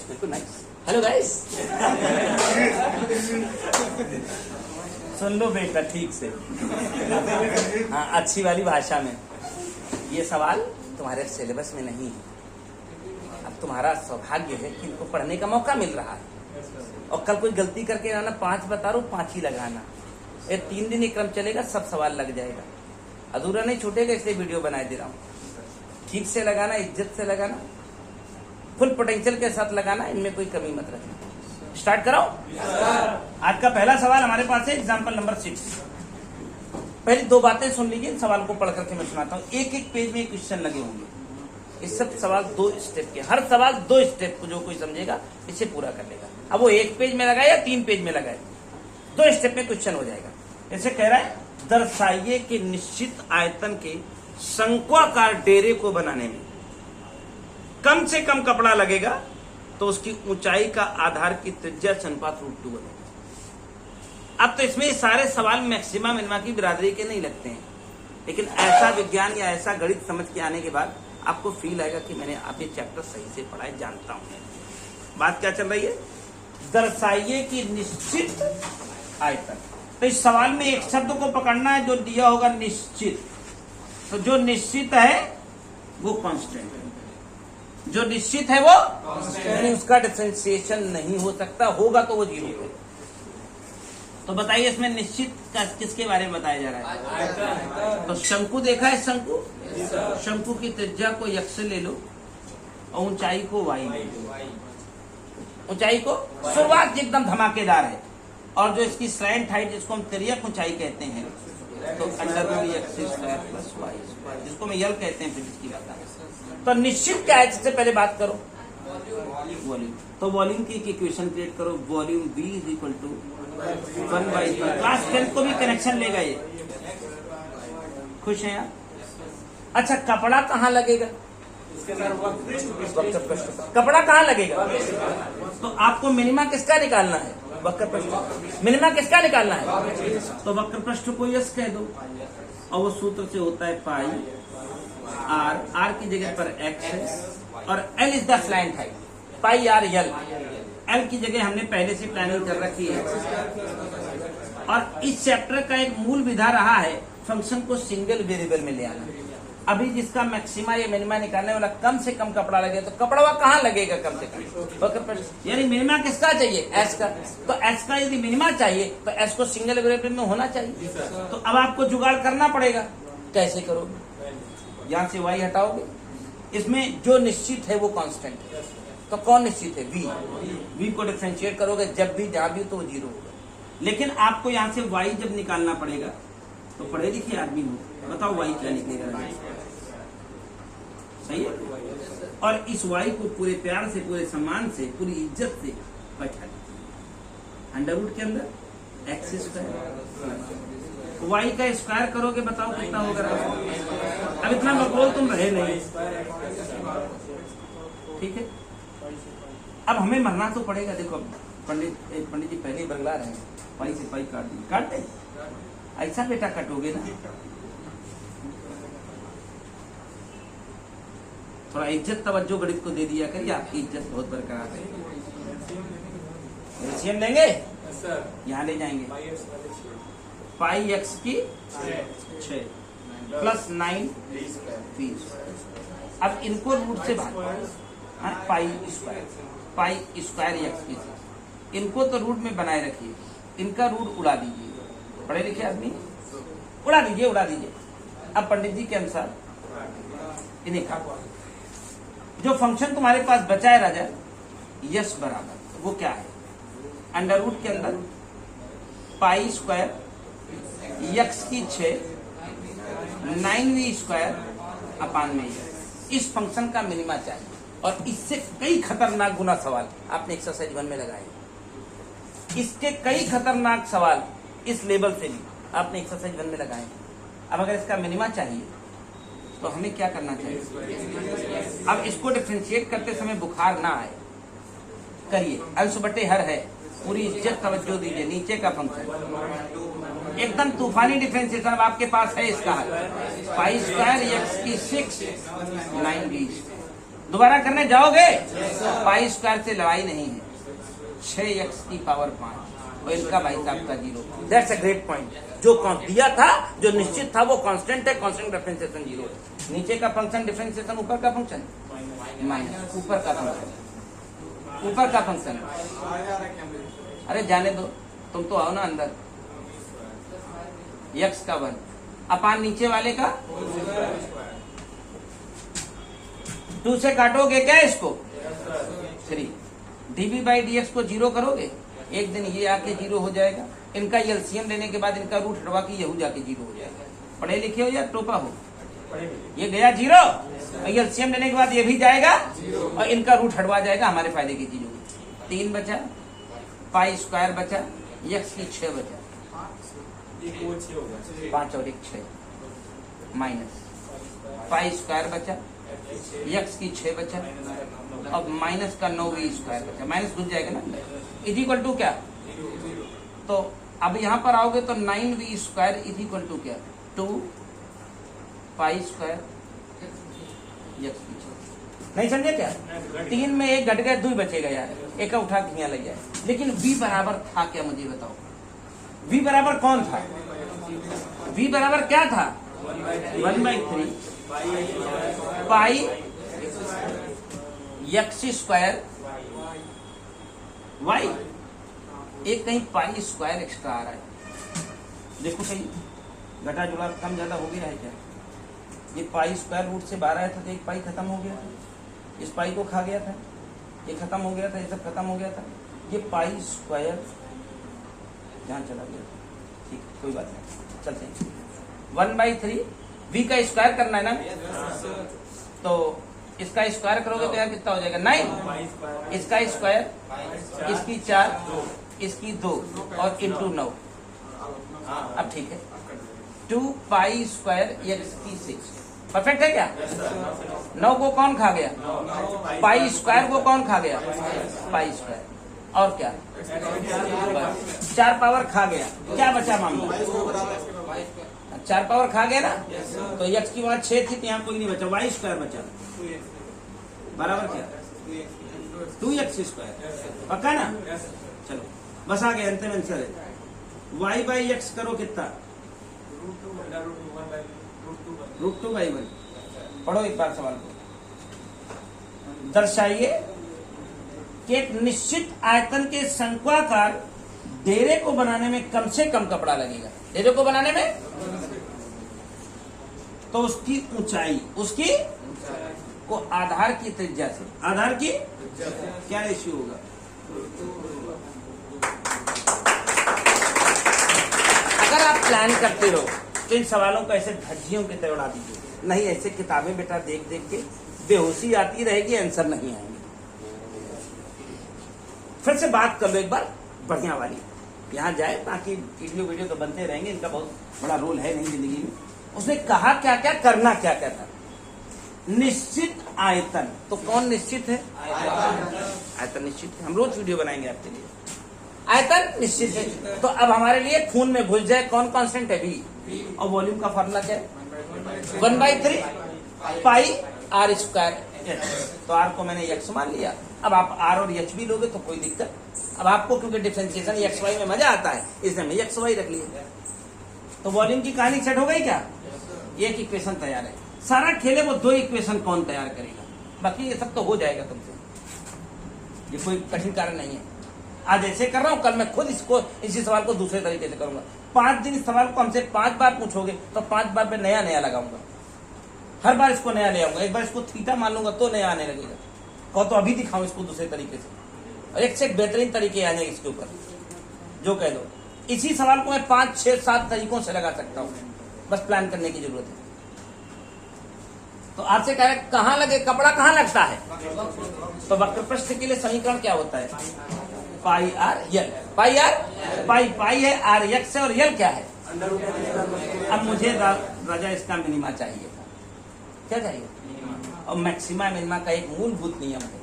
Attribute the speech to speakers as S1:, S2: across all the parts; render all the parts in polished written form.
S1: Nice, बिल्कुल nice. Hello guys, सुन लो बेटा ठीक से, हाँ अच्छी वाली भाषा में। ये सवाल तुम्हारे सिलेबस में नहीं है। अब तुम्हारा सौभाग्य है कि इनको पढ़ने का मौका मिल रहा है, और कल कोई गलती करके आना 5 बता रहा हूँ 5 ही लगाना। ये 3 दिन ये क्रम चलेगा, सब सवाल लग जाएगा, अधूरा नहीं छूटेगा, इसलिए वीडियो बना दे रहा हूँ। ठीक से लगाना, इज्जत से लगाना, फुल पोटेंशियल के साथ लगाना, इनमें कोई कमी मत रखना। स्टार्ट कराओ। आज का पहला सवाल हमारे पास है एग्जाम्पल नंबर 6। पहले 2 बातें सुन लीजिए, सवाल को पढ़ करके मैं सुनाता हूँ। एक पेज में क्वेश्चन लगे होंगे। ये सब सवाल 2 स्टेप के, हर सवाल 2 स्टेप को जो कोई समझेगा इसे पूरा कर लेगा। अब वो 1 पेज में लगाए या 3 पेज में लगाए, 2 स्टेप में क्वेश्चन हो जाएगा। ऐसे कह रहा है, दर्शाइए कि निश्चित आयतन के शंक्वाकार डेरे को बनाने में कम से कम कपड़ा लगेगा तो उसकी ऊंचाई का आधार की त्रिज्या अनुपात √2 बनेगा। अब तो इसमें सारे सवाल मैक्सिमा मिनिमा की बिरादरी के नहीं लगते हैं, लेकिन ऐसा विज्ञान या ऐसा गणित समझ के आने के बाद आपको फील आएगा कि मैंने आप ये चैप्टर सही से पढ़ा है, जानता हूं। बात क्या चल रही है? दर्शाइए कि निश्चित आयतन। तो इस सवाल में एक शब्द को पकड़ना है जो दिया होगा निश्चित। तो जो निश्चित है वो कांस्टेंट है, जो निश्चित है वो यानी उसका डिफरेंशिएशन नहीं हो सकता, होगा तो वो 0 है। तो बताइए इसमें निश्चित का किसके बारे में बताया जा रहा है? तो शंकु देखा है, शंकु, शंकु की त्रिज्या को x ले लो और ऊंचाई को y ले लो। ऊंचाई को शुरुआत एकदम धमाकेदार है, और जो इसकी स्लैंट हाइट जिसको हम तिर्यक ऊंचाई कहते हैं, तो √x² + y², जिसको मैं यल कहते हैं फिजिक्स की भाषा में। तो निश्चित क्या है, सबसे पहले बात करो वॉल्यूम। तो वॉल्यूम की इक्वेशन क्रिएट करो, वॉल्यूम V = 1/3। क्लास 10 को भी कनेक्शन लेगा ये। खुश हैं आप? अच्छा, कपड़ा कहाँ लगेगा? कपड़ा कहाँ लगेगा? तो आपको मिनिमा किसका निकालना है? वक्र पृष्ठ। मिनिमा किसका निकालना है? तो वक्र पृष्ठ को यस कह दो, और वो सूत्र से होता है पाई r की जगह पर x है, और l is the slant height, pi r l की जगह हमने पहले से प्लानिंग कर रखी है। और इस चैप्टर का एक मूल विधा रहा है फंक्शन को सिंगल वेरिएबल में ले आना। अभी जिसका मैक्सिमा या मिनिमा निकालने वाला कम से कम कपड़ा लगे, तो कपड़ा वह कहाँ लगेगा? कम से कम वक्र पृष्ठ। यानी मिनिमा किसका चाहिए? एस का। तो एस का यदि मिनिमा चाहिए तो एस को सिंगल वेरिएबल में होना चाहिए। तो अब आपको जुगाड़ करना पड़ेगा। कैसे करोगे? यहाँ से y हटाओगे, इसमें जो निश्चित है वो कांस्टेंट है। तो कौन निश्चित है? v को डिफरेंशिएट करोगे जब भी जहां भी, तो वो 0 होगा। लेकिन आपको यहाँ से y जब निकालना पड़ेगा, तो पढ़े लिखे आदमी हो, बताओ y क्या निकलेगा? सही है। और इस y को पूरे प्यार से, पूरे सम्मान से, पूरी इज्जत से बैठा लीजिए √ के अंदर x²। y का स्क्वायर करोगे, बताओ कितना होगा? अब इतना बकौल तुम रहे नहीं, ठीक है। अब हमें मरना तो पड़ेगा। देखो पंडित जी पहले ही बगला रहे हैं, पाई से पाई काट दी, काट दे। ऐसा बेटा कटोगे ना, थोड़ा इज्जत तवज्जो गणित को दे दिया करिए, आपकी इज्जत बहुत बरकरार है। एलसीएम लेंगे, यहाँ ले जाएंगे। पाई x की 6 + 9 20। अब इनको रूट से भाग, पाई स्क्वायर x की 6, इनको तो रूट में बनाए रखिए, इनका रूट उड़ा दीजिए। पढ़े लिखे आदमी, उड़ा दीजिए। अब पंडित जी के अनुसार इन्हें खा, जो फंक्शन तुम्हारे पास बचा है राजा, यस बराबर, वो क्या है? √ के अंदर पाई² x की 6 9v²/। इस फंक्शन का मिनिमा चाहिए, और इससे कई खतरनाक गुना सवाल आपने एक्सरसाइज 1 में लगाए। इसके कई खतरनाक सवाल इस लेवल से भी आपने एक्सरसाइज 1 में लगाए। अब अगर इसका मिनिमा चाहिए तो हमें क्या करना चाहिए? अब इसको डिफरेंशिएट करते समय बुखार ना आए, करिए। अंश/हर है, पूरी इज्जत तवज्जो दीजिए। नीचे का फंक्शन एकदम तूफानी डिफरेंशिएशन अब आपके पास है इसका हल। पाई² x की 6 9v²। दोबारा करने जाओगे? पाई स्क्वायर से लड़ाई नहीं है। 6x की पावर 5 और इनका भाई साहब का 0। That's a great point. जो दिया था, जो निश्चित था, वो कांस्टेंट है, कांस्टेंट डिफरेंशिएशन 0 है। नीचे का फंक्शन डिफरेंशिएशन, ऊपर का फंक्शन माइनस, ऊपर का फंक्शन, ऊपर का फंक्शन। अरे जाने दो, तुम तो आओ ना अंदर। x का 1 अपान नीचे वाले का 2 से काटोगे क्या इसको? 3। dv बाई dx को 0 करोगे, एक दिन ये आके 0 हो जाएगा। इनका एलसीएम लेने के बाद इनका रूट हटवा के यहू जाके 0 हो जाएगा। पढ़े लिखे हो या टोपा हो? ये गया 0, एलसीएम लेने के बाद ये भी जाएगा और इनका रूट हटवा जाएगा, हमारे फायदे की चीज होगी। 3 बचा, पाई स्क्वायर बचा, x की 6 बचा, 5 और 1 6 माइनस पाई स्क्वायर बचा, x की 6 बचा, अब माइनस का 9v स्क्वायर बचा। माइनस घुस जाएगा ना, इज इक्वल टू क्या? तो अब यहां पर आओगे तो 9v square is equal to क्या? 2 पाई स्क्वायर x की 6। नहीं समझे क्या? 3 में 1 घट गया, 2 बचेगा यार, एक उठा के यहाँ लग जाए। लेकिन v बराबर था क्या, मुझे बताओ? v बराबर कौन था? v बराबर क्या था? 1/3 पाई x स्क्वायर y। एक कहीं पाई स्क्वायर एक्स्ट्रा आ रहा है, देखो कहीं घटा जुड़ा कम ज्यादा हो गया है क्या? ये पाई स्क्वायर रूट से 12 था तो एक पाई खत्म हो गया था, इस पाई को खा गया था, ये खत्म हो गया था, ये सब खत्म हो गया था। ये पाई स्क्वायर जहां चला गया, ठीक, कोई बात नहीं, चलते हैं। 1/3 v का स्क्वायर करना है ना, तो इसका स्क्वायर करोगे तो यार कितना हो जाएगा? 9। इसका स्क्वायर, इसकी 4, इसकी 2 और इंटू 9। अब ठीक है, 2 पाई स्क्वायर x की 6। परफेक्ट है क्या? 9 को कौन खा गया? पाई स्क्वायर को कौन खा गया? Pi square. और क्या? 4 पावर खा गया, क्या बचा मामला? 4 पावर खा गया ना, तो x की वहां 6 थी तो यहाँ कोई नहीं बचा, y स्क्वायर बचा, बराबर क्या? 2x square. पक्का ना? चलो बस आ गया, अंतिम आंसर है। y बाई एक्स करो कितना? √2/1। पढ़ो एक बार सवाल को। दर्शाइए कि एक निश्चित आयतन के शंक्वाकार डेरे को बनाने में कम से कम कपड़ा लगेगा। डेरे को बनाने में तो उसकी ऊंचाई, उसकी को आधार की त्रिज्या से, आधार की क्या रेशियो होगा? अगर आप प्लान करते रहो तो इन सवालों को ऐसे धज्जियों की तरह उड़ा दीजिए, नहीं ऐसे किताबें बेटा देख देख के बेहोशी आती रहेगी, आंसर नहीं आएंगे। फिर से बात कर लो एक बार बढ़िया वाली, यहाँ जाए, बाकी वीडियो तो बनते रहेंगे, इनका बहुत बड़ा रोल है नहीं जिंदगी में। उसने कहा क्या क्या करना, क्या क्या था? निश्चित आयतन, तो कौन निश्चित है? आयतन निश्चित है, हम रोज वीडियो बनाएंगे आपके लिए। आयतन निश्चित है, तो अब हमारे लिए खून में घुस जाए कौन कांस्टेंट है? v। और वॉल्यूम का फॉर्मूला क्या है? 1/3 पाई r स्क्वायर। तो r को मैंने x मान लिया, अब आप r और h भी लोगे तो कोई दिक्कत। अब आपको क्योंकि डिफरेंशिएशन x y में मजा आता है, इसलिए मैं x y रख लिया। तो वॉल्यूम की कहानी सेट हो गई क्या? एक इक्वेशन तैयार है। सारा खेले वो 2 इक्वेशन कौन तैयार करेगा, बाकी ये सब तो हो जाएगा तुमसे, ये कोई कठिन कारण नहीं है। आज ऐसे कर रहा हूं, कल मैं खुद इसी सवाल को दूसरे तरीके से करूंगा। 5 दिन इस सवाल को हमसे 5 बार पूछोगे तो 5 बार पे नया नया लगाऊंगा, हर बार इसको नया ले आऊंगा। एक बार इसको थीटा मान लूंगा तो नया आने लगेगा, कहो तो अभी दिखाऊं इसको दूसरे तरीके से, और एक से एक बेहतरीन तरीके आने इसके ऊपर, जो कह दो। इसी सवाल को मैं 5 6 7 तरीकों से लगा सकता हूँ, बस प्लान करने की जरूरत है। तो आपसे कह रहे कहाँ लगे कपड़ा, कहाँ लगता है? तो वक्र प्रस्थ के लिए समीकरण क्या होता है? पाई आर यल। पाई आर, पाई है, आर एक्स है और यल क्या है? अब मुझे राजा इसका मिनिमा चाहिए था, क्या चाहिए? और मैक्सिमा मिनिमा का एक मूलभूत नियम है,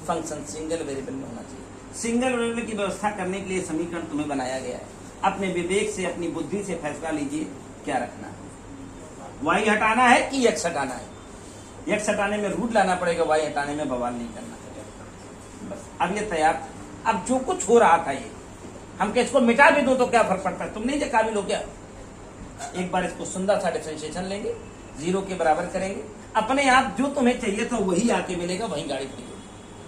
S1: फंक्शन सिंगल वेरिएबल में होना चाहिए। सिंगल वेरिएबल की व्यवस्था करने के लिए समीकरण तुम्हें बनाया गया है। अपने विवेक से, अपनी बुद्धि से फैसला लीजिए क्या रखना है, y हटाना है कि x हटाना है। एक्स हटाने में रूट लाना पड़ेगा, वाई हटाने में बवाल नहीं करना। बस अब ये तैयार था। अब जो कुछ हो रहा था ये हम क्या इसको मिटा भी दो तो क्या फर्क पड़ता है? तुम नहीं काबिल हो क्या? एक बार इसको सुंदर सा डिफरेंशिएशन लेंगे, 0 के बराबर करेंगे, अपने आप जो तुम्हें चाहिए था वही आके मिलेगा, वही गाड़ी खड़ी होगी।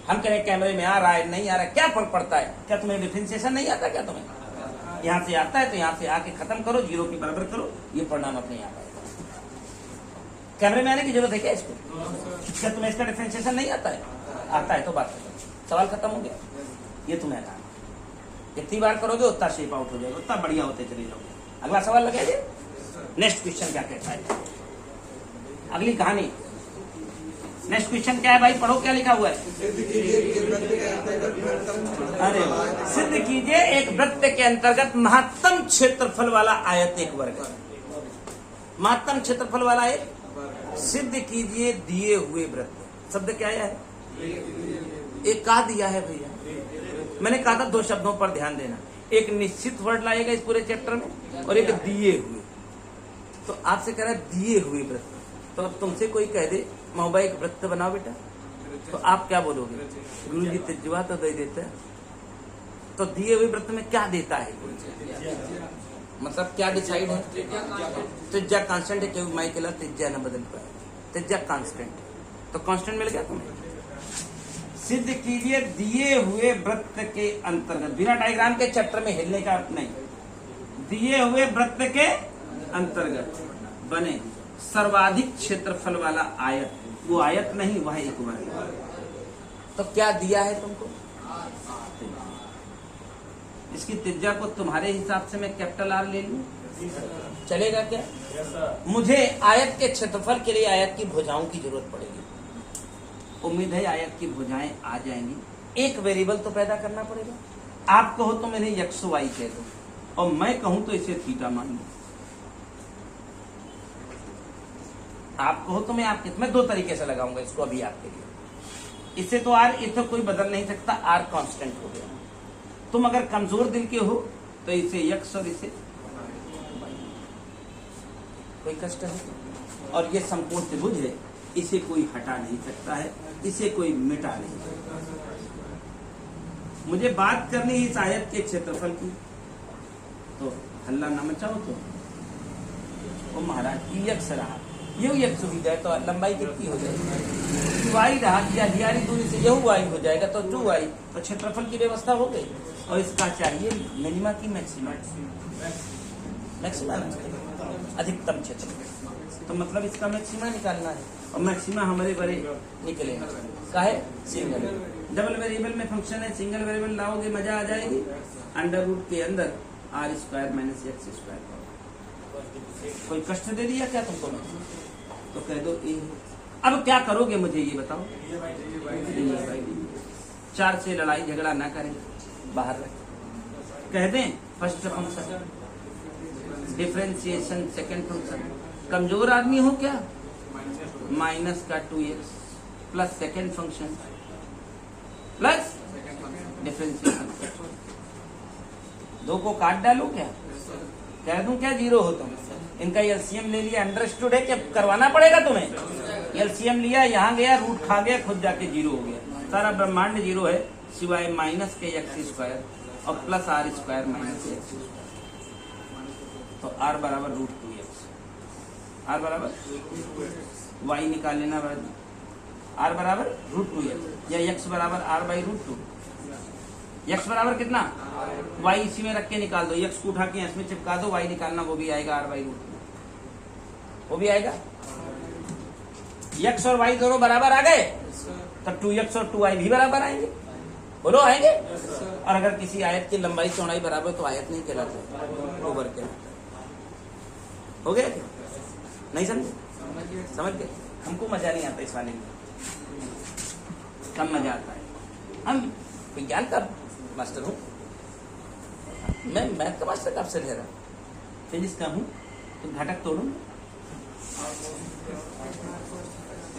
S1: हम कहें कैमरे में आ रहा है नहीं आ रहा है, क्या फर्क पड़ता है? क्या तुम्हें डिफरेंशिएशन नहीं आता? क्या तुम्हें यहाँ से आता है तो यहाँ से आके खत्म करो, 0 के बराबर करो, ये परिणाम अपने यहाँ आएगा। कैमरे में आने की जरूरत है क्या इसको? क्या तुम्हें इसका डिफरेंशिएशन नहीं आता है? आता है तो बात खत्म, सवाल खत्म हो गया। ये तुम्हें आना, जितनी बार करोगे उतना शेप आउट हो जाएगा, उतना बढ़िया होते चले जाओगे। अगला सवाल लगाइए। नेक्स्ट क्वेश्चन क्या कहता है? अगली कहानी। नेक्स्ट क्वेश्चन क्या है भाई? पढ़ो क्या लिखा हुआ है। अरे सिद्ध कीजिए एक वृत्त के अंतर्गत महत्तम क्षेत्रफल वाला आयत एक वर्ग है। महत्तम क्षेत्रफल वाला एक सिद्ध कीजिए दिए हुए वृत्त। शब्द क्या है? एक का दिया है भैया। मैंने कहा था 2 शब्दों पर ध्यान देना, एक निश्चित वर्ड लाएगा इस पूरे चैप्टर में और एक दिए हुए। तो आपसे कह रहा है दिए हुए वृत्त। तो अब तुमसे कोई कह दे मोबाइल एक वृत्त बनाओ बेटा, तो आप क्या बोलोगे? गुरुजी तिज्वा तो दे देते हैं। तो दिए हुए वृत्त में क्या देता है? मतलब क्या डिसाइड है? त्रिज्या कांस्टेंट है, क्योंकि माइकल त्रिज्या न बदल पाए, त्रिज्या कांस्टेंट। तो कांस्टेंट मिल गया तुम्हें। सिद्ध कीजिए दिए हुए वृत्त के अंतर्गत, बिना डायग्राम के चैप्टर में हिलने का नहीं, दिए हुए वृत्त के अंतर्गत बने सर्वाधिक क्षेत्रफल वाला आयत, वो आयत नहीं वह एक वर्ग। तो क्या दिया है तुमको? इसकी त्रिज्या को तुम्हारे हिसाब से मैं कैपिटल R ले लूं, चलेगा क्या? मुझे आयत के क्षेत्रफल के लिए आयत की भुजाओं की जरूरत पड़ेगी। उम्मीद है आयत की भुजाएं आ जाएंगी। एक वेरिएबल तो पैदा करना पड़ेगा। आप कहो तो मैंने x y कह दो, और मैं कहूं तो इसे थीटा मान लो। आप कहो तो मैं 2 तरीके से लगाऊंगा इसको अभी आपके लिए। इससे तो R इसे कोई बदल नहीं सकता, R कांस्टेंट हो गया। तुम अगर कमजोर दिल के हो तो इसे x और इसे कोई कष्ट है। और ये संपूर्ण त्रिभुज है, इसे कोई हटा नहीं सकता है, इसे कोई मिटा नहीं सकता। मुझे बात करनी इस आयत के क्षेत्रफल की, तो हल्ला न मचाओ। तो वो महाराज x रहा, यू x भी जाए तो लंबाई कितनी हो जाएगी? y रहा, या हियारी दूरी से यू y हो जाएगा तो 2y। तो क्षेत्रफल की व्यवस्था हो गई। और इसका चाहिए मिनिमा की मैक्सिमा, अधिकतम क्षेत्र। तो मतलब इसका मैक्सिमा निकालना है, और मैक्सिमा हमारे बड़े निकलेगा। काहे? सिंगल। डबल वेरिएबल में फंक्शन है, सिंगल वेरिएबल लाओगे मजा आ जाएगी। अंडर रूट के अंदर r² - x²। कोई कष्ट दे दिया क्या तुमको? तो कह दो ए। अब क्या करोगे मुझे ये बताओ। 4 से लड़ाई झगड़ा ना करें, बाहर रखें। कह दें first function, differentiation second function. कमजोर आदमी हो क्या? माइनस का 2x plus second function plus differentiation. 2 को काट डालो क्या? कह दूं क्या 0 हो तुम? इनका एलसीएम ले लिया, अंडरस्टूड है क्या? करवाना पड़ेगा तुम्हें। एलसीएम लिया, यहाँ गया, रूट खा गया, खुद जाके 0 हो गया। सारा ब्रह्मांड 0 है सिवाय माइनस के x² और प्लस r² माइनस x²। तो r बराबर √2x, r बराबर y निकाल लेना बाद में। r बराबर √2x या x बराबर r/√2। x बराबर कितना? y इसी में रख के निकाल दो, x को उठा के इसमें चिपका दो, y निकालना, वो भी आएगा r/√2, वो भी आएगा। x और y दोनों बराबर आ गए, तब 2x और 2y भी बराबर आएंगे। बोलो आएंगे। और अगर किसी आयत की लंबाई चौड़ाई बराबर तो आयत नहीं कहलाता, ओवर कहलाता। हो गया क्या? नहीं समझे? समझ गए? हमको मजा नहीं आता इस वाले में, कम मजा आता है। हम विज्ञान का मास्टर हूँ, मैं मैथ का मास्टर कब से रह रहा, फिजिक्स का हूँ, तो घटक तोड़ूंगा,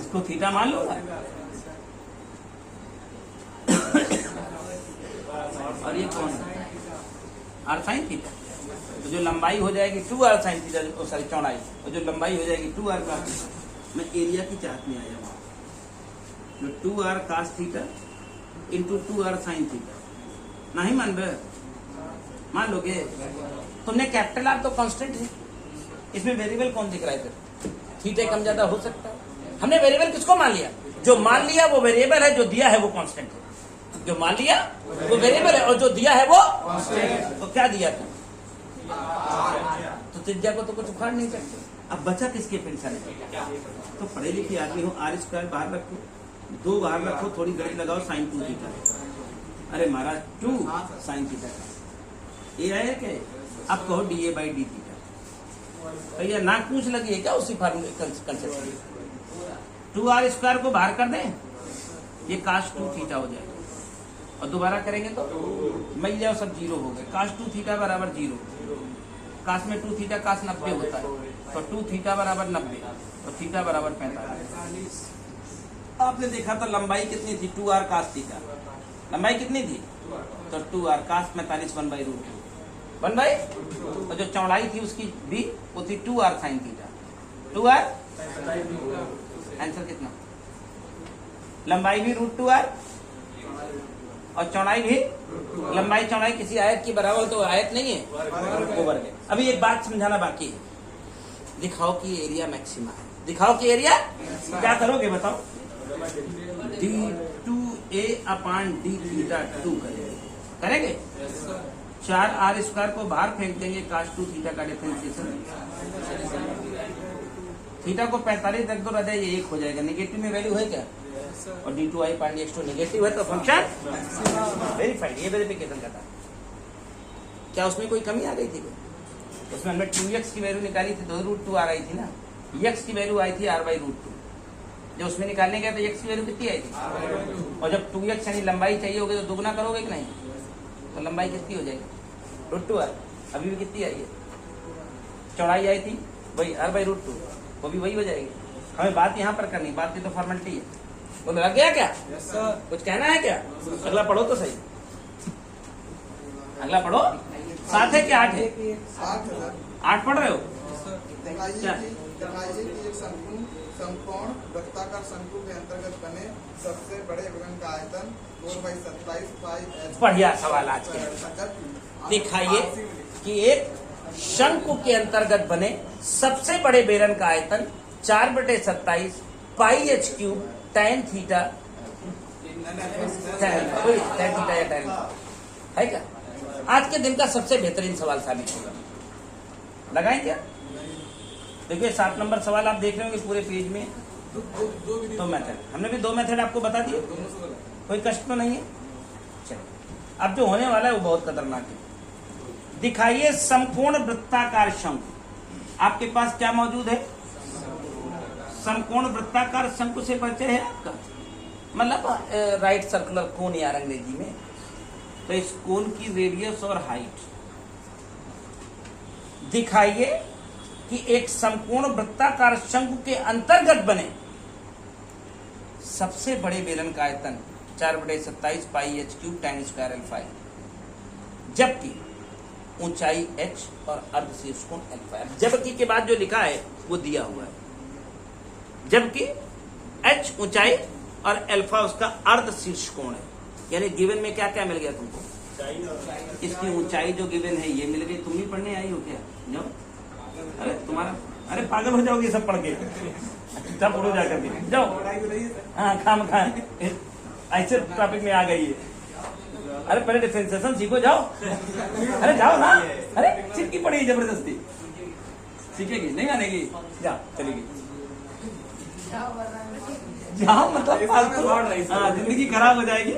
S1: इसको थीटा मान लो। और ये कौन है? r sin theta. तो जो लंबाई हो जाएगी 2r sin थीटा, सॉरी चौड़ाई, और जो लंबाई हो जाएगी 2r cos, मैं एरिया की चाहत में आया हूँ। जो 2r cos theta into 2r sin theta. नहीं मान रहे? मान लोगे? तुमने कैपिटल आर तो कांस्टेंट है, इसमें वेरिएबल कौन दिख रहा है? फिर थीटा कम ज्यादा हो सकता है। हमने वेरिएबल किसको मान लिया? जो मान लिया वो वेरिएबल है, जो दिया है वो कांस्टेंट है। जो मान लिया वो वेरिएबल है और जो दिया है वो कांस्टेंट। तो क्या दिया था? तो त्रिज्या को तो कुछ उखाड़ नहीं सकते। अब बचा किसके टेंशन है? तो पढ़े लिखे आदमी हो, आर स्क्वायर बाहर रखो, 2 बाहर रखो, थोड़ी गणित लगाओ, साइन 2 थीटा। अरे महाराज 2 साइन थीटा ये आया क्या? अब कहो D A by D theta. भैया नाक पूछ लगी है क्या उसी फार्मूले कंसेप्ट? 2r स्क्वायर को बाहर कर दें, ये काश 2 थीटा हो जाएगा और दोबारा करेंगे तो मिल जाओ, सब जीरो हो गए। काश 2 थीटा बराबर 0, काश में 2 थीटा काश 90 होता है, तो 2 थीटा बराबर 90 और थीटा बराबर 45। आपने देखा था लंबाई कितनी थी? 2r काश थीटा। लंबाई कितनी थी? तो 2r काश 45 1/√2 और जो चौड़ाई थी उसकी भी वो थी 2r sine theta. 2r answer कितना? लंबाई भी √2r और चौड़ाई भी। लंबाई चौड़ाई किसी आयत की बराबर तो आयत नहीं है, ओवर है। अभी एक बात समझाना बाकी है। दिखाओ कि एरिया मैक्सिमा है। दिखाओ कि एरिया। क्या करोगे बताओ? d2a अपान d थीटा 2 करेंगे। 4r स्क्वायर को बाहर फेंक देंगे, काश 2 थीटा का डिफरेंशिएशन। थीटा को 45 रख दो, रह जाए, ये 1 हो जाएगा। नेगेटिव में वैल्यू है क्या? और d2i पान dx2 नेगेटिव है तो फंक्शन वेरीफाइड। ये वेरिफिकेशन का था। क्या उसमें कोई कमी आ गई थी? उसमें हमने 2x की वैल्यू निकाली थी, 2√2 आ रही थी ना। x की वैल्यू आई थी r/√2। जब उसमें निकालने गए तो x की वैल्यू कितनी आई थी? और जब 2x यानी लंबाई चाहिए होगी तो दुगना करोगे कि नहीं? तो लंबाई कितनी हो जाएगी? √2r। अभी भी कितनी आई है? चौड़ाई आई थी वही r/√2, वो भी वही हो जाएगी। हमें बात यहाँ पर करनी, बात की तो फॉर्मेलिटी है। वो लग गया क्या? कुछ कहना है क्या? अगला पढ़ो तो सही। अगला पढ़ो। 7 है क्या 8 है? 8 पढ़ रहे हो? क्या?
S2: समकोण वृत्ताकार शंकु के अंतर्गत बने सबसे बड़े विमान का आयतन 4/27
S1: बढ़िया सवाल आज के। दिखाइए कि एक शंकु के अंतर्गत बने सबसे बड़े बेलन का आयतन 4/27 पाई h क्यूब tan थीटा है क्या? आज के दिन का सबसे बेहतरीन सवाल साबित होगा। लगाएं क्या? देखिए 7 नंबर सवाल आप देख रहे होंगे पूरे पेज में। 2 मेथड हमने भी 2 मेथड आपको बता दिए, कोई कष्ट तो नहीं है। चलो अब जो होने वाला है वो बहुत खतरनाक है। दिखाइए समकोण वृत्ताकार शंकु। आपके पास क्या मौजूद है? समकोण वृत्ताकार शंकु से परिचय है आपका? मतलब राइट सर्कुलर कोन यार अंग्रेजी में। तो इस कोन की रेडियस और हाइट दिखाइए कि एक समकोण वृत्ताकार शंकु के अंतर्गत बने सबसे बड़े बेलन का आयतन 4/27 पाई h cube tan square alpha है, जबकि ऊंचाई h और अर्धशीर्ष कोण अल्फा है। जबकि के बाद जो लिखा है वो दिया हुआ है। जबकि h ऊंचाई और अल्फा उसका अर्धशीर्ष कोण है। यानी गिवन में क्या क्या मिल गया तुमको? इसकी ऊंचाई जो गिवन है ये मिल गई। तुम भी पढ़ने आई हो क्या? जाओ। अरे तुम्हारा, अरे पागल हो जाओगे सब पढ़ के। अच्छा पढ़ो जाकर के जाओ। हाँ खाम खा ऐसे टॉपिक में आ गई है। अरे पहले डिफरेंशिएशन सीखो, जाओ। अरे जाओ ना। अरे सीखी पड़ी जबरदस्ती। सीखेगी नहीं मानेगी? जा चलेगी। जाओ मतलब हाँ जिंदगी खराब हो जाएगी।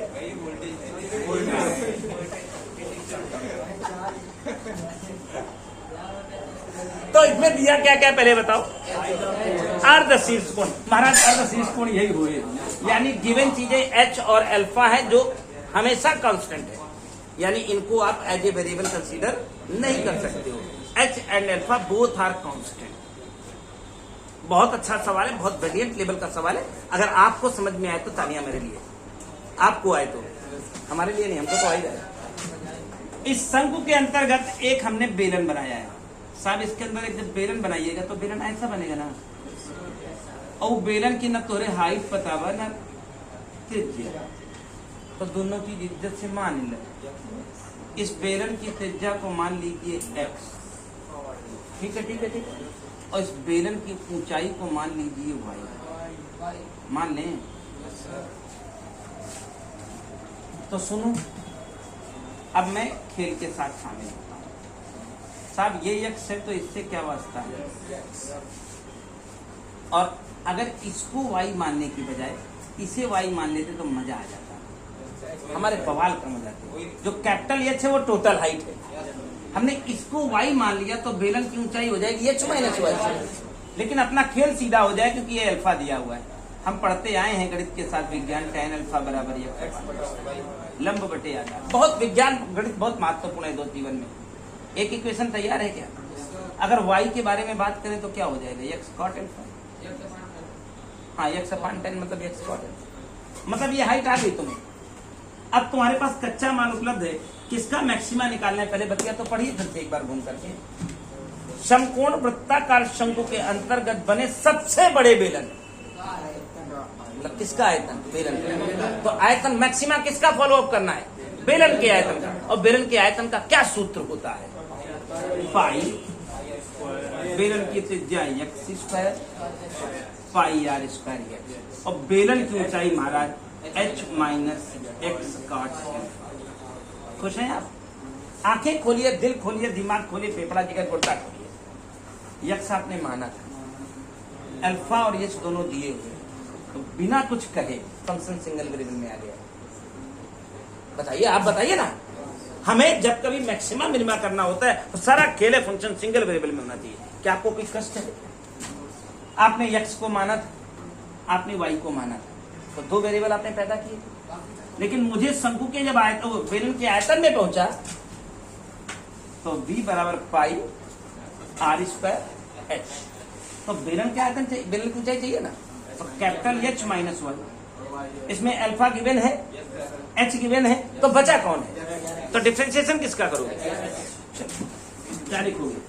S1: तो इसमें दिया क्या क्या पहले बताओ? अर्धशीर्ष कोण। महाराज अर्धशीर्ष कोण यही हुए, यानी गिवन चीजें h और अल्फा है जो हमेशा कांस्टेंट है, यानी इनको आप एज ए वेरिएबल कंसीडर नहीं कर सकते हो। h and alpha both are constant. बहुत अच्छा सवाल है, बहुत ब्रिलियंट लेवल का सवाल है। अगर आपको समझ में आए तो तालियां मेरे लिए, आपको आए तो, हमारे लिए नहीं, हमको तो आ ही रहा है। इस शंकु के अंतर्गत एक हमने बेलन बनाया है। साहब इसके अंदर एक जब बेलन बनाइएगा तो बेलन ऐसा बनेगा ना, और बेलन की न तोरे हाइट पता बा ना त्रिज्या, तो दोनों चीज इज्जत से मान ले। इस बेलन की त्रिज्या को मान लीजिए x, ठीक है ठीक है ठीक है, और इस बेलन की ऊंचाई को मान लीजिए y, मान लें। तो सुनो, अब मैं खेल के साथ शामिल होता हूं। साहब ये x है तो इससे क्या वास्ता है, और अगर इसको y मानने की बजाय इसे y मान लेते तो मजा आ जाता, हमारे बवाल कम हो जाते। जो कैपिटल एच है वो टोटल हाइट है, हमने इसको y मान लिया तो बेलन की ऊंचाई हो जाएगी h माइनस वाई, लेकिन अपना खेल सीधा हो जाए क्योंकि ये अल्फा दिया हुआ है। हम पढ़ते आए हैं गणित के साथ विज्ञान, tan अल्फा बराबर लंब बटे आधार। बहुत विज्ञान गणित बहुत महत्वपूर्ण है दो जीवन में। एक इक्वेशन तैयार है क्या? अगर y के बारे में बात करें तो क्या हो जाएगा, x cot अल्फा, हाँ x अपान 10 मतलब x cot अल्फा, मतलब ये हाइट आ गई तुम्हें। अब तुम्हारे पास कच्चा माल उपलब्ध है, किसका मैक्सिमा निकालना है पहले बतिया तो पढ़िए फिर से एक बार घूम करके। समकोण वृत्ताकार शंकु के अंतर्गत बने सबसे बड़े बेलन, मतलब किसका आयतन, बेलन। तो आयतन मैक्सिमा किसका फॉलो अप करना है, बेलन के आयतन का। और बेलन के आयतन का क्या सूत्र होता है, पाई बेलन की त्रिज्या x square pi r square x, और बेलन की ऊंचाई महाराज h माइनस एक्स cot। खुश हैं आप? आंखें खोलिए, दिल खोलिए, दिमाग खोलिए, फेफड़ा जिगर गुर्दा खोलिए। यक्स आपने माना था, अल्फा और एच दोनों दिए हुए, तो बिना कुछ कहे फंक्शन सिंगल वेरिएबल में आ गया। बताइए, आप बताइए ना। हमें जब कभी मैक्सिमा मिनिमा करना होता है तो सारा खेल है फंक्शन सिंगल वेरिएबल में होना चाहिए। क्या आपको कोई कष्ट है? आपने यक्स को माना था, आपने वाई को माना था, तो दो वेरिएबल आपने पैदा किए। लेकिन मुझे शंकु के जब बेलन के आयतन में पहुंचा तो v बराबर पाई r स्क्वायर h, तो बेलन के आयतन चाहिए, बेलन की ऊंचाई चाहिए ना, तो कैपिटल h माइनस 1, इसमें अल्फा गिवन है, h गिवन है, तो बचा कौन है? तो डिफरेंशिएशन किसका करोगे? क्या लिखोगे?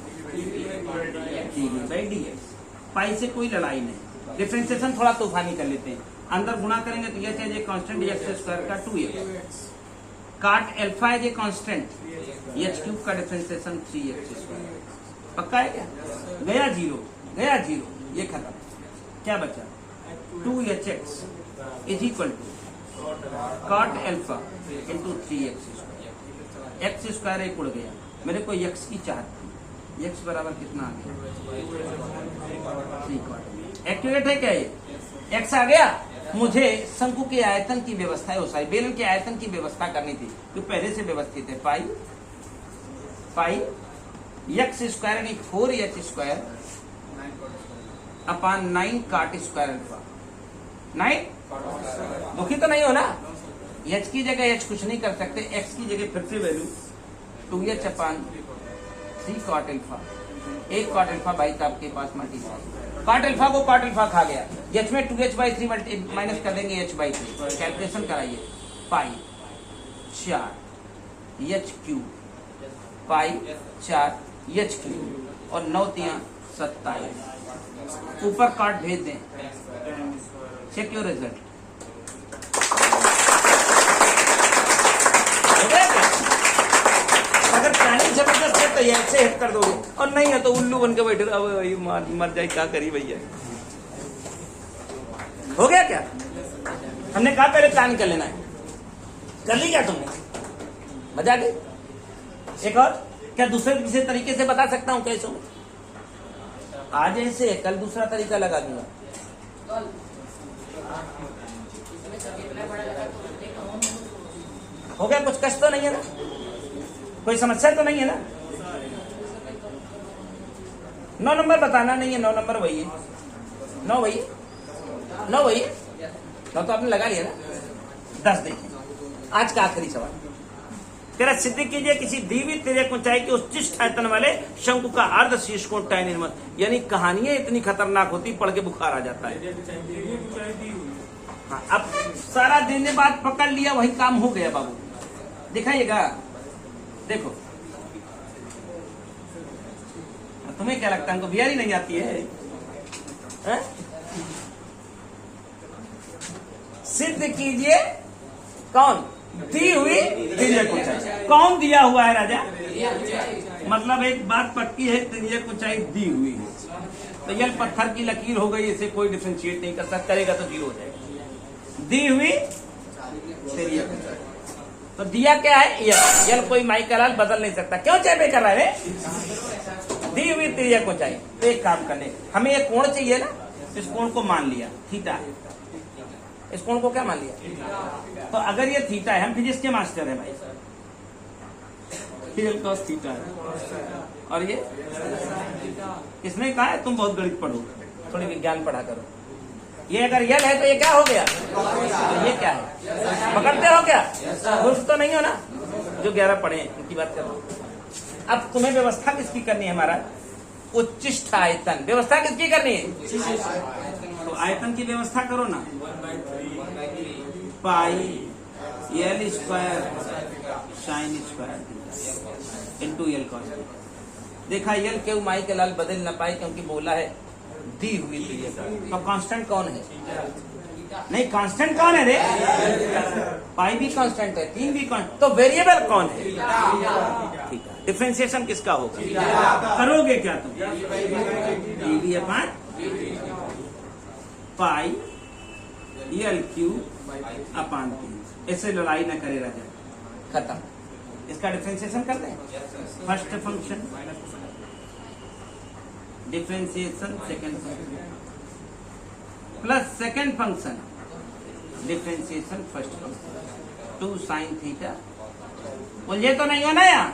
S1: dx। पाई से कोई लड़ाई नहीं, डिफरेंशिएशन थोड़ा तूफानी कर लेते हैं। अंदर गुणा करेंगे तो यह चाहिए कांस्टेंट x स्क्वायर का 2x, काट अल्फा है ये कांस्टेंट, h क्यूब का डिफरेंशिएशन 3x स्क्वायर। पक्का है क्या? गया जीरो, गया जीरो, ये खत्म। क्या बचा? 2hx इज इक्वल टू काट alpha into 3x square. X square एक उड़ गया, मेरे को x की चाहत थी, x बराबर कितना आ गया? 3 क्वार्टर। एक्यूरेट है क्या ये? x आ गया। मुझे शंकु के आयतन की व्यवस्था है, बेलन के आयतन की व्यवस्था करनी थी, जो पहले से व्यवस्थित है। पाई पाई एक्स स्क्वायर यानी 4h स्क्वायर अपान 9 काट स्क्वायर अल्फा। 9 दुखी तो नहीं हो ना? h की जगह h कुछ नहीं कर सकते, x की जगह फिर से वैल्यू 2h अपान 3 काट अल्फा। एक काट अल्फा बाई था आपके पास मल्टीप्लाई, काट अल्फा को काट अल्फा खा गया, h में 2h/3 माइनस कर देंगे h/3, कैलकुलेशन कराइए। Pi 4 h cube, pi 4 h cube, और 9 3 27, ऊपर काट भेज दें। Check your result. अगर प्लानिंग जबरदस्त है तो ऐसे हिट कर दोगे, और नहीं है तो उल्लू बन के बैठे अब मर जाए, क्या करी भैया। हो गया क्या? हमने कहा पहले प्लान कर लेना है, कर ली क्या तुमने? मजा आ गई। एक और क्या दूसरे तरीके से बता सकता हूँ कैसे? आज ऐसे है, कल दूसरा तरीका लगा दूंगा। हो गया? कुछ कष्ट तो नहीं है ना? कोई समस्या तो नहीं है ना? 9 नंबर बताना नहीं है, 9 नंबर वही है, 9 वही है, 9 वही है, 9 तो आपने लगा लिया ना। 10 देखिए, आज का आखिरी सवाल। तेरा सिद्ध कीजिए किसी दी हुई तिर्यक ऊंचाई के उच्चिष्ट आयतन वाले शंकु का अर्ध शीर्ष कोण tan इनवर्स। यानी कहानियां इतनी खतरनाक होती, पढ़ के बुखार आ जाता है। हाँ, अब सारा देने बाद पकड़ लिया, वही काम हो गया बाबू। दिखाइएगा, देखो तुम्हें क्या लगता है, हमको बिहारी नहीं आती है? सिद्ध कीजिए कौन दी हुई तिर्यक ऊंचाई। कौन दिया हुआ है राजा? मतलब एक बात पक्की है, तिर्यक ऊंचाई दी हुई है। तो यल पत्थर की लकीर हो गई, इसे कोई डिफरेंशिएट नहीं कर सकता, करेगा तो जीरो हो जाएगा। दी हुई तिर्यक ऊंचाई, तो दिया क्या है? यल। यल कोई माई का लाल बदल नहीं सकता। क्यों चेपे कर रहा है? दी हुई तिर्यक ऊंचाई। तो एक काम करने, हमें एक कोण चाहिए ना, इस कोण को मान लिया थीटा। इस कोण को क्या मान लिया? तो अगर ये थीटा है, हम फिजिक्स के मास्टर हैं भाई, फिजिक्स cos थीटा है, और ये किसने कहा है तुम बहुत गणित पढ़ो, थोड़ी विज्ञान पढ़ा करो। ये अगर यल है तो ये क्या हो गया? तो ये क्या है? पकड़ते हो क्या? मूर्ख तो नहीं हो ना जो 11 पढ़े हैं, उनकी बात कर रहा हूं। अब तुम्हें व्यवस्था किसकी करनी है? हमारा उच्चिष्ट आयतन। व्यवस्था किसकी करनी है? तो आयतन की व्यवस्था करो ना। Pi L square sine square into L cos. देखा यल के माई के लाल बदल न पाए क्योंकि बोला है दी हुई थी। तो कांस्टेंट कौन है? नहीं, कांस्टेंट कौन है रे? पाई भी कांस्टेंट है, 3 भी कांस्टेंट। तो वेरिएबल कौन है? ठीक है, डिफरेंशिएशन किसका होगा? करोगे क्या तुम? D upon pi L cube upon 3। ऐसे लड़ाई न करे राजा, खत्म। इसका डिफरेंशिएशन कर दें। First function differentiation second function plus second function differentiation first function 2 sine theta. बोलिए तो नहीं हो ना यहाँ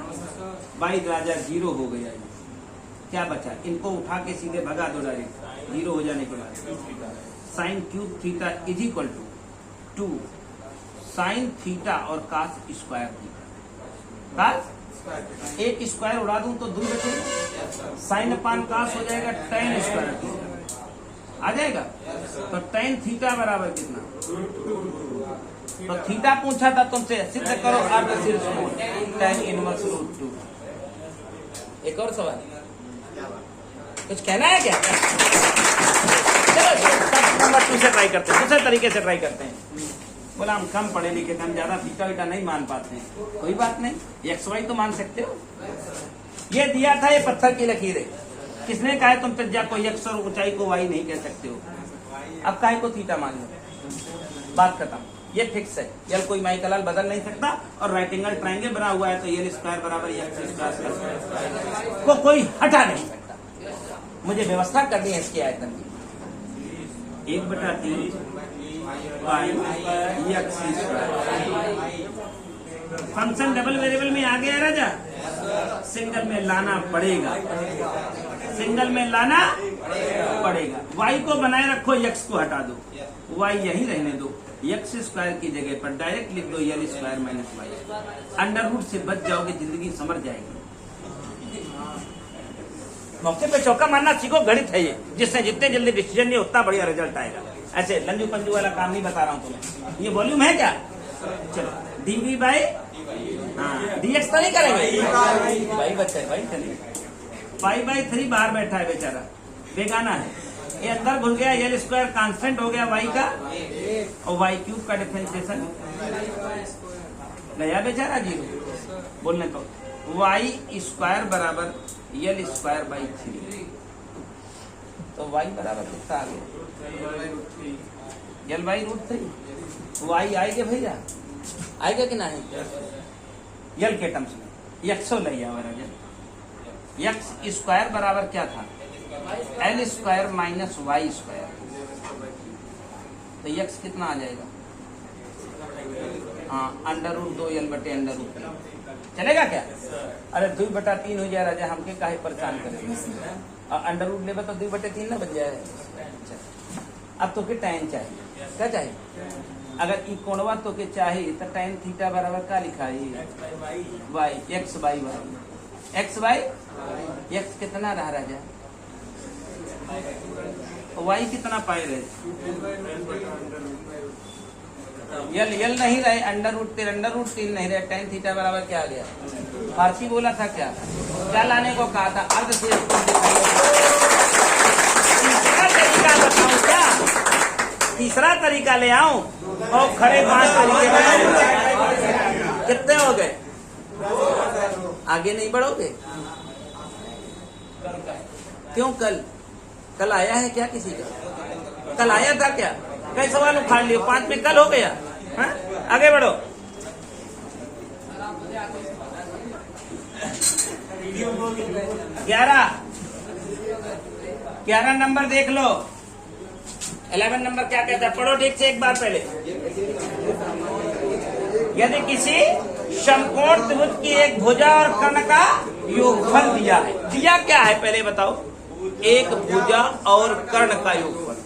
S1: भाई? राजा 0 हो गया। क्या बचा? इनको उठा के सीधे भगा दो डायरेक्ट 0 हो जाने के बाद। Sine cube theta is equal to 2 sine theta और कास स्क्वायर थीटा। कास एक स्क्वायर उड़ा दूं तो 2 बचेगा। साइन अपान कास हो जाएगा tan स्क्वायर थीटा आ जाएगा। तो tan थीटा बराबर कितना? तो थीटा पूछा था तुमसे, सिद्ध करो अर्ध शीर्ष कोण tan इनवर्स रूट 2। एक और सवाल, कुछ कहना है क्या? चलो नंबर 2 से ट्राई करते हैं, दूसरे तरीके से ट्राई करते हैं। बोला हम कम पढ़े लिखे थे, हम ज्यादा थीटा वीटा नहीं मान पाते हैं। कोई बात नहीं, एक्स वाई तो मान सकते हो। ये दिया था ये पत्थर की लकीर है। किसने कहा तुम त्रिज्या को एक्स और ऊंचाई को वाई नहीं कह सकते हो? अब काहे को थीटा मान लो, बात खत्म। ये फिक्स है, यल कोई माई का लाल बदल नहीं सकता। और राइट एंगल ट्रायंगल बना हुआ है तो यल स्क्वायर बराबर एक्स स्क्वायर को कोई हटा नहीं सकता। मुझे व्यवस्था करनी है इसकी आयतन की। 1/3 pi X square. Function double variable में आ गया राजा, सिंगल में लाना पड़ेगा, सिंगल में लाना पड़ेगा। वाई को बनाए रखो, एक्स को हटा दो, वाई यही रहने दो। एक्स स्क्वायर की जगह पर डायरेक्ट लिख दो L square minus y. Under root से बच जाओगे, जिंदगी समझ जाएगी। मौके पे चौका मारना सीखो, गणित है ये। जिससे जितने जल्दी डिसीजन नहीं उतना बढ़िया रिजल्ट आएगा। ऐसे लंजू पंजू वाला काम नहीं बता रहा हूँ तुम्हें। ये वॉल्यूम है क्या? चलो डीवी बाई डीएक्स तो नहीं करेंगे भाई बच्चे भाई। चलिए 5/3 बाहर बैठा है बेचारा, बेगाना है। ये अंदर घुस गया, यल स्क्वायर कांस्टेंट हो गया वाई का, और वाई क्यूब का डिफरेंशिएशन गया बेचारा 0। बोलने तो वाई स्क्वायर बराबर यल स्क्वायर बाई 3। तो वाई बराबर कितना आ गया? यल बाई रूट 3। वाई आएगा भैया, आएगा कि नहीं? यल के टर्म्स में एक्सो ले एक्स स्क्वायर बराबर क्या था? L square minus y square. तो एक्स कितना आ जाएगा? हाँ, अंडर रूट 2 यल बटे अंडर रूट 3 चलेगा क्या? अरे 2/3 हो जाए राजा, हमके काहे परेशान करेंगे? और अंडर रूट लेबा तो 2/3 ना बन जाए। अब तो के टैन चाहिए, क्या चाहिए? अगर ई कोणवा तो के चाहिए तो टैन थीटा बराबर का लिखा है? Y x by y. X by x कितना रहा राजा? वाई कितना पाए रहे? यल नहीं रहे, अंडर रूट 3 नहीं रहे। टैन थीटा बराबर क्या आ गया? फारसी बोला था क्या? क्या लाने को कहा था? अर्ध से तरीका बताऊं क्या? तीसरा तरीका ले आऊं और खड़े 5 तरीके बनाऊंगा। कितने हो गए? आगे नहीं बढ़ोगे? क्यों? कल आया है क्या किसी का? कल आया था क्या? कई सवाल उखाड़ लियो, 5 में कल हो गया। हाँ? आगे बढ़ो। 11 नंबर देख लो। 11 नंबर क्या कहता है? पढ़ो ठीक से एक बार पहले। यदि किसी समकोण त्रिभुज की एक भुजा और कर्ण का योगफल दिया है। दिया क्या है पहले बताओ? एक भुजा और कर्ण का योगफल।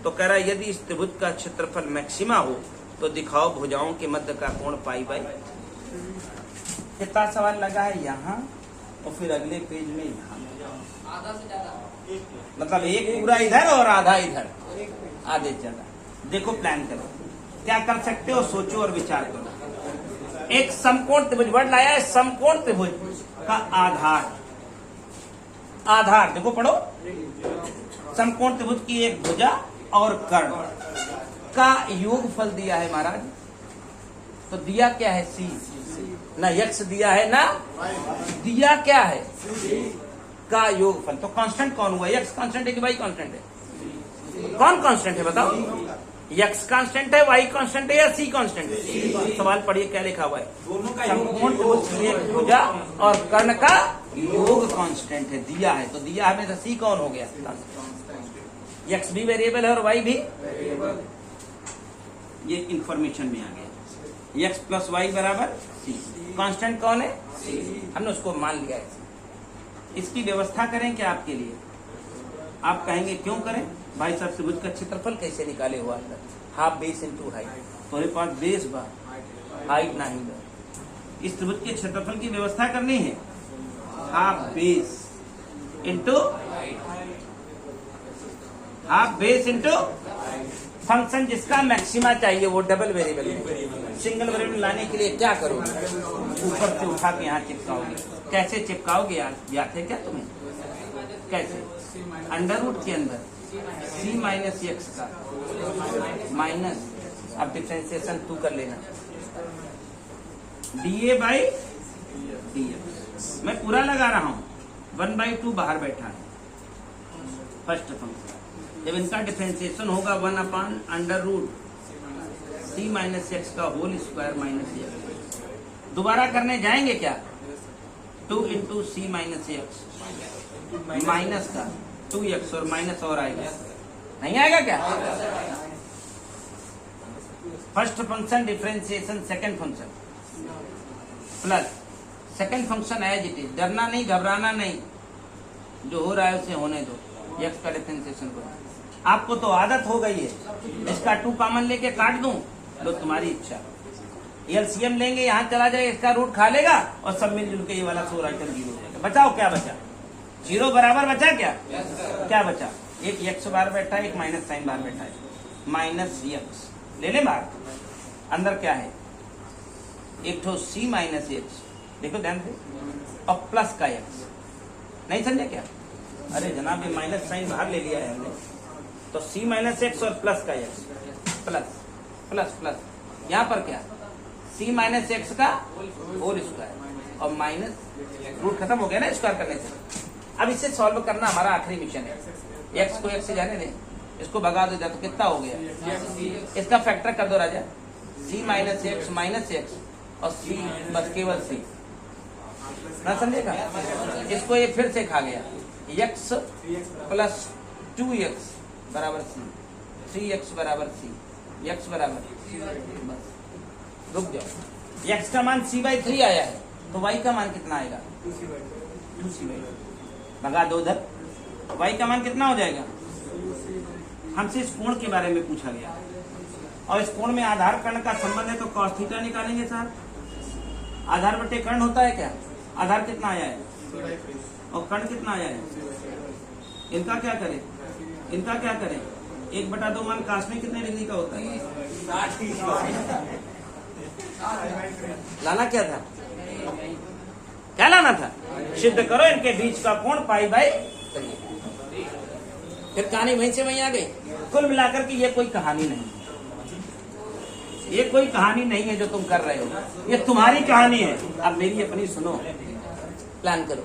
S1: तो कह रहा है यदि इस त्रिभुज का क्षेत्रफल मैक्सिमा हो तो दिखाओ भुजाओं के मध्य का कोण पाई बाई। कितना सवाल लगा है यहाँ और फिर अगले पेज में यहाँ,
S3: आधा से ज्यादा,
S1: मतलब एक पूरा इधर और आधा इधर, आधे ज्यादा। देखो प्लान करो, क्या कर सकते हो? सोचो और विचार करो। एक समकोण त्रिभुज वर्ड लाया है, समकोण त्रिभुज का आधार। आधार देखो, पढ़ो। समकोण त्रिभुज की एक भुजा और कर्ण का योगफल दिया है महाराज। तो दिया क्या है? सी। ना यक्स दिया है ना दिया क्या है? का योगफल। तो कांस्टेंट कौन हुआ? यक्स कांस्टेंट है कि वाई कांस्टेंट है? कौन कांस्टेंट है बताओ? यक्स कांस्टेंट है, वाई कांस्टेंट है या सी कांस्टेंट है? सवाल पढ़िए क्या लिखा हुआ है। समकोण त्रिभुज की एक भुजा और कर्ण का योग कांस्टेंट है, दिया है। तो दिया हमें तो सी कौन हो गया? यक्स भी वेरिएबल है और वाई भी। ये इंफॉर्मेशन में आ गया। यक्स प्लस वाई बराबर सी। कांस्टेंट कौन है? सी। हमने उसको मान लिया है। इसकी व्यवस्था करें क्या आपके लिए? आप कहेंगे क्यों करें भाई साहब? त्रिभुज का क्षेत्रफल कैसे निकाले हुआ अंदर? Half base into height. तुम्हारे पास बेस बा, हाइट नहीं बा। इस त्रिभुज के क्षेत्रफल की व्यवस्था करनी है। Half base into half base into function जिसका मैक्सिमा चाहिए वो डबल वेरिएबल में। सिंगल वेरिएबल लाने के लिए क्या करोगे? ऊपर से उठा के यहाँ चिपकाओगे। कैसे चिपकाओगे याद है क्या तुम्हें? कैसे? अंडर रूट के अंदर c माइनस एक्स का माइनस, अब डिफ्रेंसिएशन 2 कर लेना, dA बाई dx। मैं पूरा लगा रहा हूँ, 1/2 बाहर बैठा है फर्स्ट फंक्शन। जब इनका डिफ्रेंसिएशन होगा 1 under root c minus x का होल स्क्वायर माइनस एक्स। दोबारा करने जाएंगे क्या? 2 into c minus x minus का 2x और माइनस और आएगा, नहीं आएगा क्या? First function differentiation, second function plus second function as it is. डरना नहीं, घबराना नहीं, जो हो रहा है उसे होने दो। x का डिफरेंशिएशन को आपको तो आदत हो गई है। इसका 2 कॉमन लेके काट दूं, लो तुम्हारी इच्छा। एलसीएम लेंगे, यहाँ चला जाए, इसका रूट खा लेगा और सब मिलजुल के ये वाला 4 आइटम 0 हो जाएगा। बचाओ क्या बचा? 0 बराबर बचा क्या? क्या बचा? एक x बाहर बैठा है, एक माइनस साइन बाहर बैठा है, माइनस x ले ले बाहर। अंदर क्या है? एक तो c माइनस एक्स, देखो ध्यान से, और प्लस का x। नहीं समझे क्या? अरे जनाब ये माइनस साइन बाहर ले लिया है हमने, तो c माइनस एक्स और प्लस का x, प्लस प्लस प्लस। यहाँ पर क्या? c माइनस एक्स का होल स्क्वायर और माइनस रूट खत्म हो गया ना स्क्वायर करने से। अब इसे सॉल्व करना हमारा आखिरी मिशन है। x को x से जाने दें, इसको भगा दो तो कितना हो गया? इसका फैक्टर कर दो राजा, c माइनस एक्स और c बस केवल c। ना समझेगा? इसको ये फिर से खा गया, x प्लस 2x बराबर c, 3x बराबर c, x बराबर बस रुक जाओ। x का मान c/3 आया है, तो y का मान कितना आएगा? 2c/3। भगा दो उधर, y का मान कितना हो जाएगा? हमसे इस कोण के बारे में पूछा गया और इस कोण में आधार कर्ण का संबंध है, तो cos थीटा निकालेंगे साहब। आधार बटे कर्ण होता है क्या? आधार कितना आया है और कर्ण कितना आया है? इनका क्या करें? इनका क्या करें? 1/2 मान काश में कितने डिग्री का होता है? लाना क्या था? क्या लाना था? सिद्ध करो इनके बीच का कोण पाई बाई। फिर कहानी वहीं से वहीं आ गई। कुल मिलाकर के ये कोई कहानी नहीं है, ये कोई कहानी नहीं है जो तुम कर रहे हो, ये तुम्हारी कहानी है। अब मेरी अपनी सुनो, प्लान करो।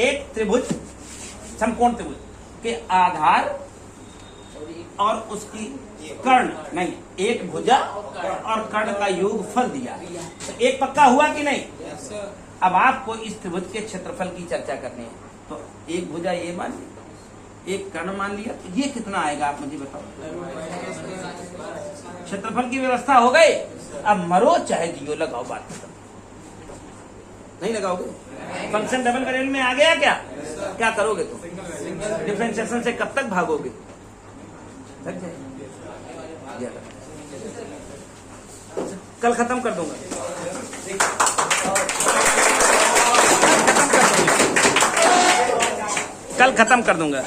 S1: एक त्रिभुज, समकोण त्रिभुज के आधार और उसकी कर्ण नहीं, एक भुजा और कर्ण का योगफल दिया, तो एक पक्का हुआ कि नहीं? अब आपको इस त्रिभुज के क्षेत्रफल की चर्चा करनी है, तो एक भुजा ये मान ली, एक कर्ण मान लिया, तो ये कितना आएगा आप मुझे बताओ। क्षेत्रफल की व्यवस्था हो गई। अब मरो चाहे जियो, लगाओ बात खत्म। नहीं लगाओगे? फंक्शन डबल वेरिएबल में आ गया क्या? क्या करोगे तुम? डिफरेंशिएशन से कब तक भागोगे? लग जाए, कल खत्म कर दूंगा, कल खत्म कर दूंगा।